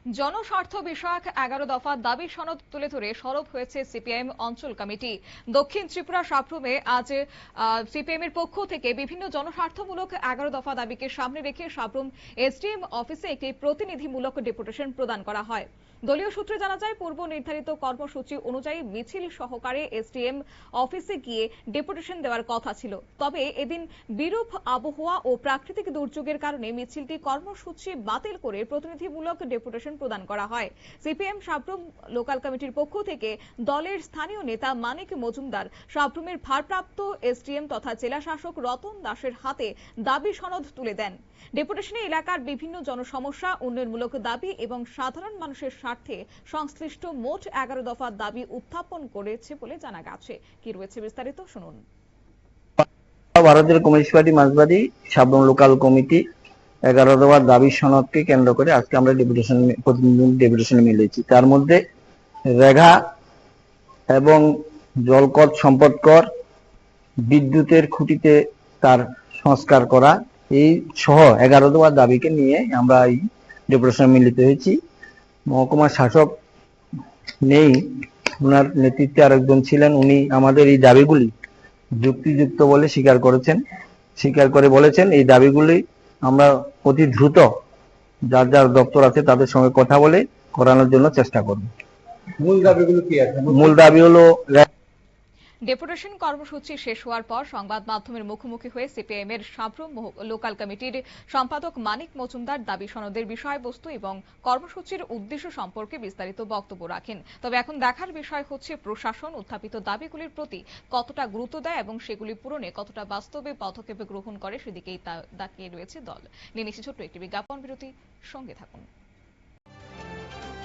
জনস্বার্থ বিষয়ক 11 দফা দাবি সনদ তুলে ধরে সরব হয়েছে সিপিআইএম অঞ্চল কমিটি। দক্ষিণ ত্রিপুরা সাপ্রুমে আজ সিপিআইএম এর পক্ষ থেকে বিভিন্ন জনস্বার্থমূলক 11 দফা দাবিকে সামনে রেখে সাপ্রুম এসডিএম অফিসে একটি প্রতিনিধিমূলক ডেপুটেশন প্রদান করা হয়। দলীয় সূত্রে জানা যায়, পূর্ব নির্ধারিত কর্মসূচি অনুযায়ী মিছিল সহকারে এসডিএম অফিসে গিয়ে ডেপুটেশন দেওয়ার কথা ছিল। তবে এদিন বিরূপ আবহাওয়া ও প্রাকৃতিক দুর্যোগের কারণে মিছিলটি কর্মসূচি বাতিল করে প্রতিনিধিমূলক ডেপুটেশন প্রদান করা হয়। সিপিএম সাপ্রুম লোকাল কমিটির পক্ষ থেকে দলের স্থানীয় নেতা মানিক মজুমদার সাপ্রুমের ভারপ্রাপ্ত এসডিএম তথা জেলা শাসক রতন দাসের হাতে দাবি সনদ তুলে দেন। ডেপুটেশনে এলাকার বিভিন্ন জনসমস্যা, উন্নয়নমূলক দাবি এবং সাধারণ মানুষের স্বার্থে সংশ্লিষ্ট মোট 11 দফা দাবি উত্থাপন করেছে বলে জানা গেছে। কি রয়েছে বিস্তারিত শুনুন। ভারতের communist party মার্ক্সবাদী Sabroom local committee 11 দফার দাবি সনদকে কেন্দ্র করে আজকে আমরা ডেপুটেশন মিলেছি। তার মধ্যে রেগা এবং জলকর সম্পদ কর, বিদ্যুতের খুঁটিতে তার সংস্কার করা, এই সহ 11 দফার দাবিকে নিয়ে আমরা এই ডেপুটেশনে মিলিত হয়েছি। মহকুমা শাসক নেই, ওনার নেতৃত্বে আরেকজন ছিলেন, উনি আমাদের এই দাবিগুলি যুক্তিযুক্ত বলে স্বীকার করে বলেছেন এই দাবিগুলি আমরা অতি দ্রুত যার যার দপ্তর আছে তাদের সঙ্গে কথা বলে করানোর জন্য চেষ্টা করব। মূল দাবিগুলো কি আছে? মূল দাবি হলো, ডেপুটেশন কর্মসূচি শেষ হওয়ার পর সংবাদ মাধ্যমের মুখোমুখি হয়ে সিপিআইএম এর সাপ্রুম লোকাল কমিটির সম্পাদক মানিক মজুমদার দাবি সনদের বিষয়বস্তু এবং কর্মসূচির উদ্দেশ্য সম্পর্কে বিস্তারিত বক্তব্য রাখেন। তবে এখন দেখার বিষয় হচ্ছে প্রশাসন উত্থাপিত দাবিগুলির প্রতি কতটা গুরুত্ব দেয় এবং সেগুলি পূরণে কতটা বাস্তবে পদক্ষেপ গ্রহণ করে, সেদিকেই তাকিয়ে রয়েছে দল। নিয়ে নিচ্ছি ছোট্ট একটি বিজ্ঞাপন বিরতি, সঙ্গে থাকুন।